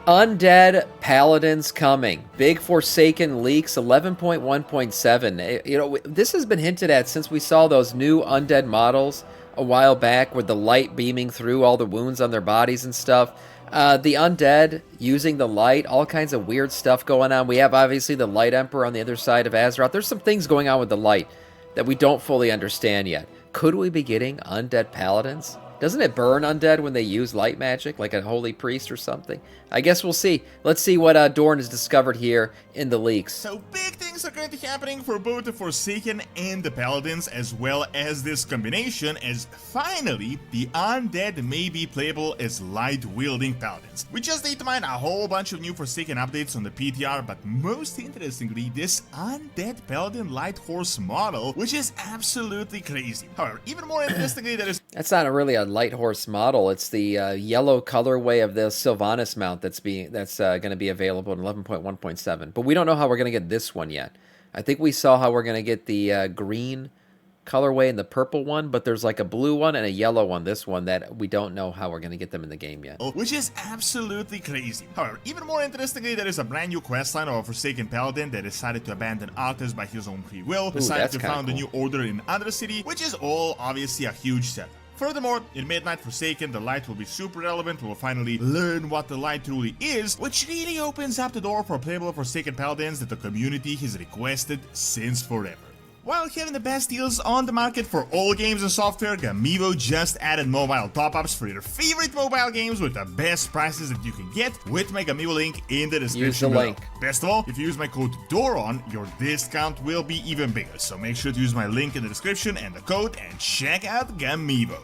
Undead Paladins coming. Big Forsaken leaks 11.1.7. You know, this has been hinted at since we saw those new undead models a while back with the light beaming through all the wounds on their bodies and stuff. The undead using the light, all kinds of weird stuff going on. We have obviously the Light Emperor on the other side of Azeroth. There's some things going on with the light that we don't fully understand yet. Could we be getting undead paladins? Doesn't it burn undead when they use light magic, like a holy priest or something? I guess we'll see. Let's see what Dorn has discovered here in the leaks. So big things are currently happening for both the Forsaken and the Paladins, as well as this combination, as finally the undead may be playable as light-wielding Paladins. We just need to mine a whole bunch of new Forsaken updates on the PTR, but most interestingly, this undead Paladin light horse model, which is absolutely crazy. However, even more interestingly, there is... That's not really a light horse model. It's the yellow colorway of the Sylvanas mount that's going to be available in 11.1.7. But we don't know how we're going to get this one yet. I think we saw how we're going to get the green colorway and the purple one, but there's like a blue one and a yellow one, this one, that we don't know how we're going to get them in the game yet. Which is absolutely crazy. However, even more interestingly, there is a brand new questline of a Forsaken Paladin that decided to abandon Arthas by his own free will, decided to found a new order in Undercity, which is all obviously a huge step. Furthermore, in Midnight Forsaken, the light will be super relevant. We'll finally learn what the light truly is, which really opens up the door for playable Forsaken Paladins that the community has requested since forever. While having the best deals on the market for all games and software, Gamivo just added mobile top-ups for your favorite mobile games with the best prices that you can get with my Gamivo link in the description Use the below. link. Best of all, if you use my code DORON, your discount will be even bigger, so make sure to use my link in the description and the code and check out Gamivo.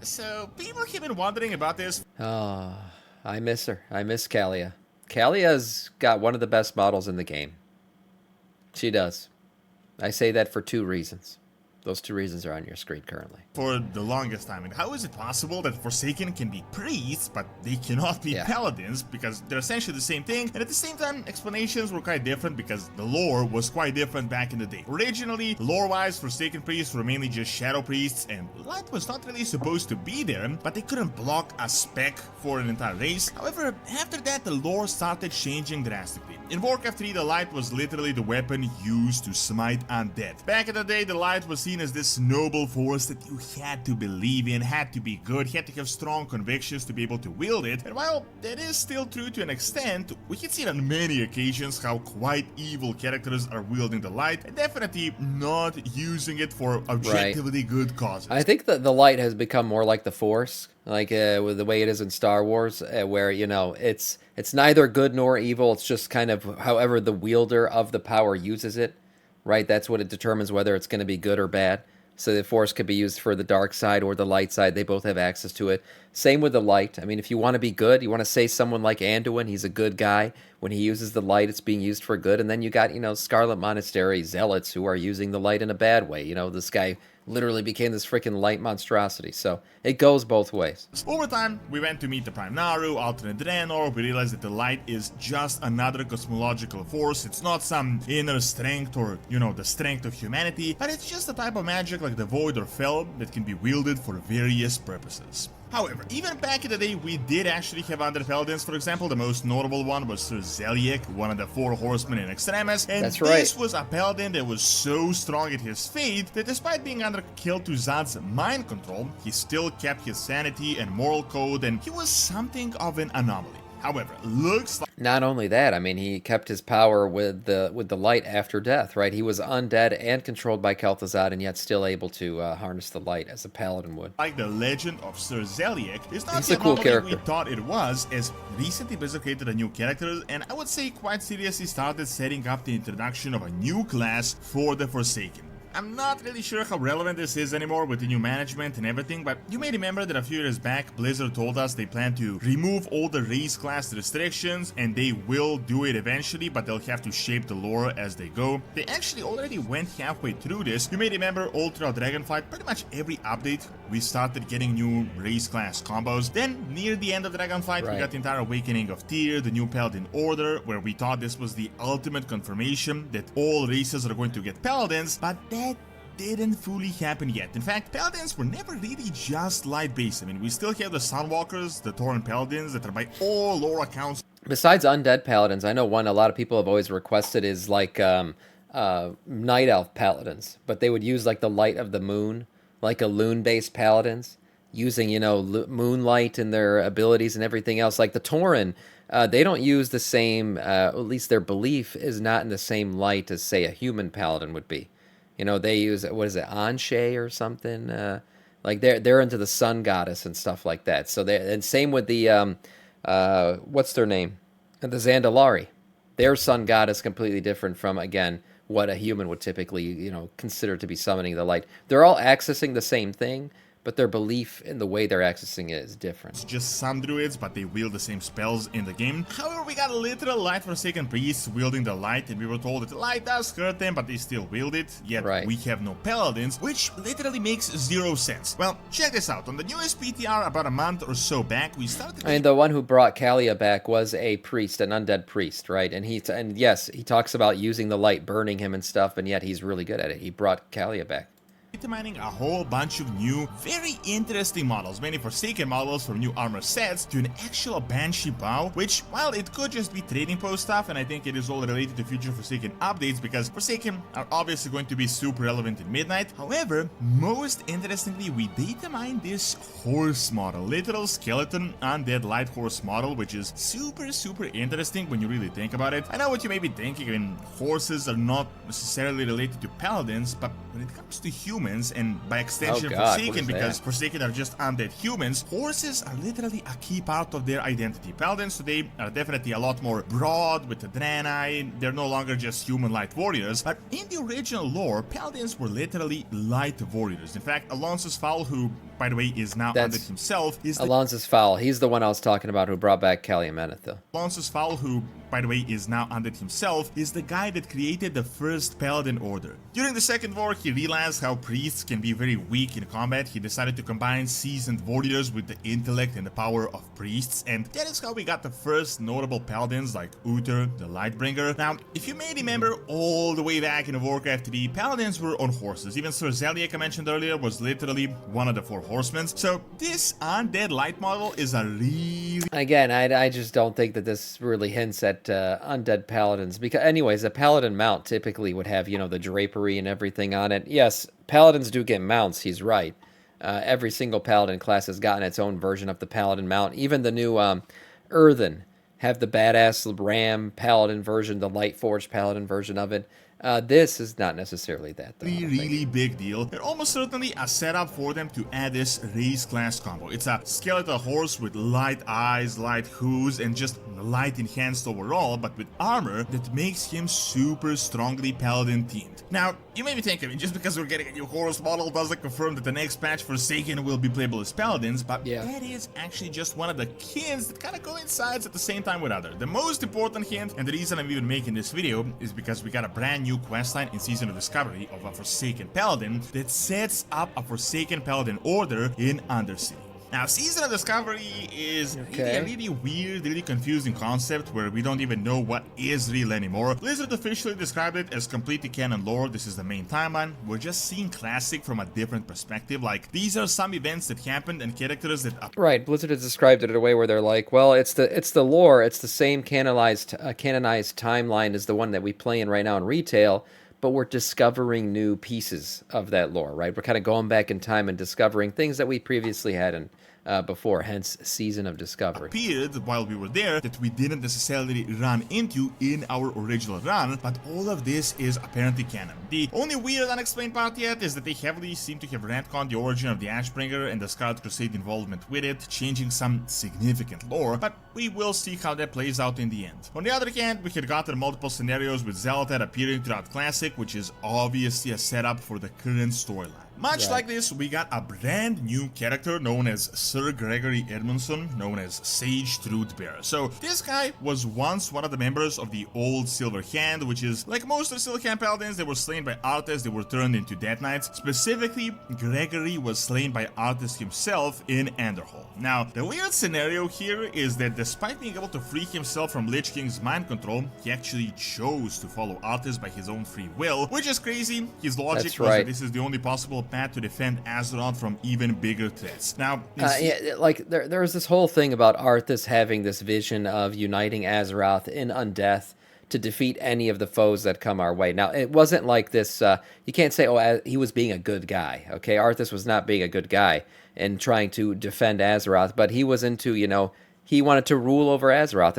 So, people have been wondering about this. Oh, I miss her. I miss Kalia. Kalia's got one of the best models in the game. She does. I say that for 2 reasons. Those 2 reasons are on your screen currently. For the longest time, and how is it possible that Forsaken can be priests, but they cannot be paladins, because they're essentially the same thing, and at the same time, explanations were quite different because the lore was quite different back in the day. Originally, lore-wise, Forsaken priests were mainly just shadow priests, and light was not really supposed to be there, but they couldn't block a spec for an entire race. However, after that, the lore started changing drastically. In Warcraft 3, the light was literally the weapon used to smite undead. Back in the day, the light was seen as this noble force that you had to believe in, had to be good, had to have strong convictions to be able to wield it. And while that is still true to an extent, we can see on many occasions how quite evil characters are wielding the light and definitely not using it for objectively good causes. I think that the light has become more like the Force, like with the way it is in Star Wars, where, you know, it's neither good nor evil. It's just kind of however the wielder of the power uses it, right? That's what it determines whether it's going to be good or bad. So the Force could be used for the dark side or the light side. They both have access to it. Same with the light. I mean, if you want to be good, you want to say someone like Anduin, he's a good guy. When he uses the light, it's being used for good. And then you got, you know, Scarlet Monastery zealots who are using the light in a bad way. You know, this guy literally became this freaking light monstrosity. So it goes both ways. Over time, we went to meet the Prime Naru, alternate Draenor. We realized that the light is just another cosmological force. It's not some inner strength or, you know, the strength of humanity, but it's just a type of magic like the Void or Fel that can be wielded for various purposes. However, even back in the day, we did actually have other paladins. For example, the most notable one was Sir Zeliek, one of the 4 horsemen in Extremis. And this was a paladin that was so strong at his fate that despite being under Kel'Thuzad's mind control, he still kept his sanity and moral code, and he was something of an anomaly. However, looks like... Not only that, I mean, he kept his power with the light after death, right? He was undead and controlled by Kel'Thuzad, and yet still able to harness the light as a paladin would. Like the legend of Sir Zeliek is not He's the a cool anomaly character. we thought it was, as recently Blizzard created a new character, and I would say quite seriously started setting up the introduction of a new class for the Forsaken. I'm not really sure how relevant this is anymore with the new management and everything, but you may remember that a few years back, Blizzard told us they plan to remove all the race class restrictions, and they will do it eventually, but they'll have to shape the lore as they go. They actually already went halfway through this. You may remember all throughout Dragonflight, pretty much every update, we started getting new race class combos. Then, near the end of Dragonflight, we got the entire Awakening of Tyr, the new Paladin Order, where we thought this was the ultimate confirmation that all races are going to get Paladins, but that didn't fully happen yet. In fact, Paladins were never really just light-based. I mean, we still have the Sunwalkers, the Tauren Paladins, that are by all lore accounts. Besides undead paladins, I know one a lot of people have always requested is like night elf paladins, but they would use like the light of the moon, like a loon-based paladins, using moonlight in their abilities and everything else. Like the Tauren, they don't use the same. At least their belief is not in the same light as say a human paladin would be. They use what is it, Anshe or something? Like they're into the sun goddess and stuff like that. So and same with the what's their name? The Zandalari. Their sun god is completely different from, again, what a human would typically, consider to be summoning the light. They're all accessing the same thing, but their belief in the way they're accessing it is different. It's just some druids, but they wield the same spells in the game. However, we got a literal light forsaken priests wielding the light, and we were told that the light does hurt them, but they still wield it, yet we have no paladins, which literally makes zero sense. Well, check this out. On the newest PTR about a month or so back, we started... And the one who brought Kalia back was a priest, an undead priest, right? And yes, he talks about using the light, burning him and stuff, and yet he's really good at it. He brought Kalia back. Mining a whole bunch of new, very interesting models, many Forsaken models from new armor sets to an actual Banshee bow, which, while it could just be trading post stuff, and I think it is all related to future Forsaken updates because Forsaken are obviously going to be super relevant in Midnight. However, most interestingly, we data mined this horse model, literal skeleton undead light horse model, which is super interesting when you really think about it. I know what you may be thinking. I mean, horses are not necessarily related to paladins, but when it comes to humans, and by extension Forsaken, because Forsaken are just undead humans, horses are literally a key part of their identity. Paladins today are definitely a lot more broad with the Draenei. They're no longer just human light warriors, but in the original lore, Paladins were literally light warriors. In fact, Alonso's Fowl, who by the way is now undead himself, is Alonso's Fowl. He's the one I was talking about who brought back Kalia Menethil. Alonso's Fowl, who by the way is now undead himself, is the guy that created the first Paladin order. During the Second War, he realized how priests can be very weak in combat. He decided to combine seasoned warriors with the intellect and the power of priests, and that is how we got the first notable paladins like Uther, the Lightbringer. Now, if you may remember, all the way back in Warcraft 3, paladins were on horses. Even Sir Zeliek I mentioned earlier was literally one of the 4 horsemen. So this undead light model is a really... Again, I just don't think that this really hints at undead paladins, because anyways, a paladin mount typically would have, the drapery and everything on it. Yes, paladins do get mounts, he's right. Every single paladin class has gotten its own version of the paladin mount. Even the new Earthen have the badass ram paladin version, the light forged paladin version of it. This is not necessarily that, though. Really big deal, and almost certainly a setup for them to add this race class combo. It's a skeletal horse with light eyes, light hooves, and just light enhanced overall, but with armor that makes him super strongly paladin themed. Now, you may be thinking, just because we're getting a new horse model doesn't confirm that the next patch Forsaken will be playable as paladins, but that is actually just one of the hints that kind of coincides at the same time with other. The most important hint, and the reason I'm even making this video, is because we got a brand new questline in Season of Discovery of a Forsaken Paladin that sets up a Forsaken Paladin order in Undercity. Now, Season of Discovery is really a really weird, really confusing concept where we don't even know what is real anymore. Blizzard officially described it as completely canon lore. This is the main timeline. We're just seeing Classic from a different perspective. Like, these are some events that happened and characters that... Right, Blizzard has described it in a way where they're like, well, it's the lore, it's the same canonized timeline as the one that we play in right now in retail, but we're discovering new pieces of that lore, right? We're kind of going back in time and discovering things that we previously had in before, hence Season of Discovery. Appeared while we were there that we didn't necessarily run into in our original run, but all of this is apparently canon. The only weird unexplained part yet is that they heavily seem to have retconned the origin of the Ashbringer and the Scarlet Crusade involvement with it, changing some significant lore, but we will see how that plays out in the end. On the other hand, we had gotten multiple scenarios with Xel'Thad appearing throughout Classic, which is obviously a setup for the current storyline. Much like this, we got a brand new character known as Sir Gregory Edmondson, known as Sage Truthbearer. So this guy was once one of the members of the Old Silver Hand, which is like most of the Silver Hand Paladins. They were slain by Arthas, they were turned into Death Knights. Specifically, Gregory was slain by Arthas himself in Anderhall. Now, the weird scenario here is that despite being able to free himself from Lich King's mind control, he actually chose to follow Arthas by his own free will, which is crazy. His logic was that this is the only possible path to defend Azeroth from even bigger threats. Now, like there's this whole thing about Arthas having this vision of uniting Azeroth in undeath to defeat any of the foes that come our way. Now, it wasn't like this, you can't say, oh, he was being a good guy, okay? Arthas was not being a good guy and trying to defend Azeroth, but he was into, you know, he wanted to rule over Azeroth,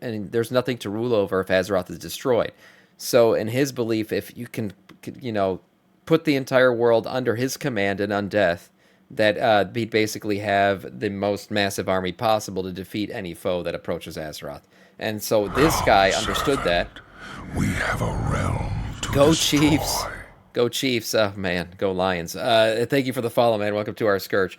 and there's nothing to rule over if Azeroth is destroyed. So, in his belief, if you can, you know, put the entire world under his command in undeath, that he'd basically have the most massive army possible to defeat any foe that approaches Azeroth. And so this guy understood that. We have a realm to Go destroy. Chiefs! Go Chiefs! Oh man, go Lions! Thank you for the follow, man. Welcome to our Scourge.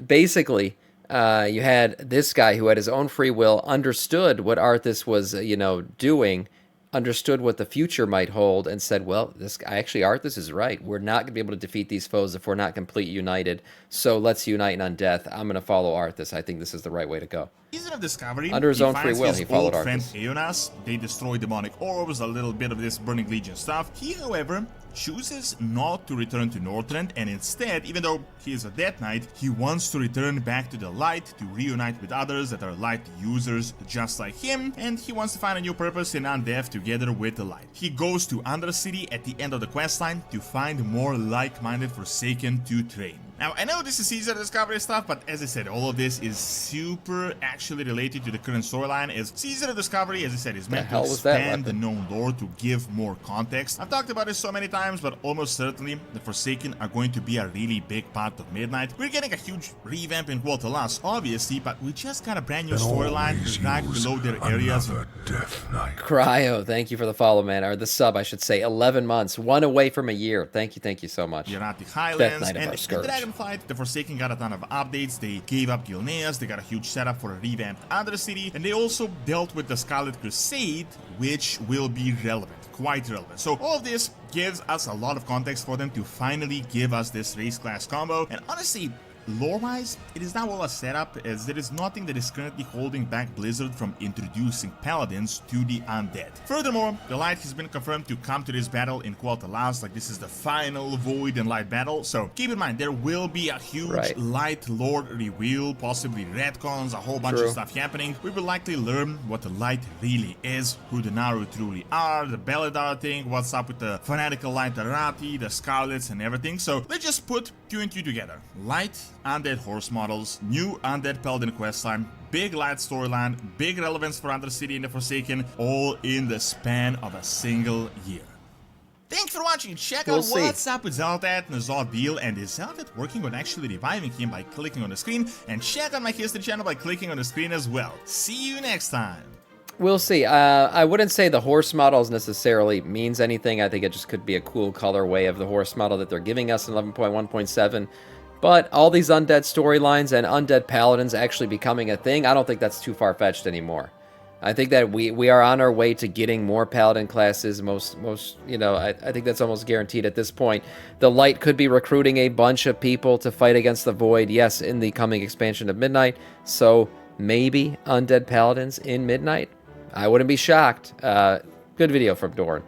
Basically, you had this guy who had his own free will, understood what Arthas was, you know, doing, understood what the future might hold, and said, well, actually Arthas is right. We're not going to be able to defeat these foes if we're not completely united. So let's unite in undeath. I'm going to follow Arthas. I think this is the right way to go. Season of Discovery, under his own free will, he followed Arthas. Friend Eonas. They destroy demonic orbs, a little bit of this Burning Legion stuff. He, however, chooses not to return to Northrend, and instead, even though he is a Death Knight, he wants to return back to the light to reunite with others that are light users just like him, and he wants to find a new purpose in undeath together with the light. He goes to Undercity at the end of the questline to find more like-minded Forsaken to train. Now, I know this is Caesar Discovery stuff, but as I said, all of this is super actually related to the current storyline, as Caesar Discovery, as I said, is meant to expand the known lore to give more context. I've talked about this so many times, but almost certainly the Forsaken are going to be a really big part of Midnight. We're getting a huge revamp in Qualtalas, obviously, but we just got a brand new storyline right below their areas. Cryo, thank you for the follow, man, or the sub, I should say. 11 months, one away from a year. Thank you so much. Erratic Highlands, and the Dragonflight, the Forsaken got a ton of updates. They gave up Gilneas, they got a huge setup for a revamped Undercity, and they also dealt with the Scarlet Crusade, which will be relevant. Quite relevant. So all of this gives us a lot of context for them to finally give us this race class combo, and honestly, lore-wise, it is now all a setup, as there is nothing that is currently holding back Blizzard from introducing Paladins to the undead. Furthermore, the Light has been confirmed to come to this battle in Qualtalas, like this is the final Void and Light battle, so keep in mind, there will be a huge Light Lord reveal, possibly retcons, a whole bunch of stuff happening. We will likely learn what the Light really is, who the Naru truly are, the Beledar thing, what's up with the fanatical Light Arati, the Scarlets and everything, so let's just put 2 and 2 together. Light, undead horse models, new undead paladin questline, big light storyline, big relevance for Undercity and the Forsaken, all in the span of a single year. Thanks for watching. Check out what's up with Zeldat and Zodbeal, and is Zeldat working on actually reviving him by clicking on the screen, and check out my history channel by clicking on the screen as well. See you next time. We'll see. I wouldn't say the horse models necessarily means anything. I think it just could be a cool colorway of the horse model that they're giving us in 11.1.7. But all these undead storylines and undead paladins actually becoming a thing, I don't think that's too far-fetched anymore. I think that we are on our way to getting more paladin classes. Most you know, I think that's almost guaranteed at this point. The Light could be recruiting a bunch of people to fight against the Void, yes, in the coming expansion of Midnight. So maybe undead paladins in Midnight. I wouldn't be shocked. Good video from Doran.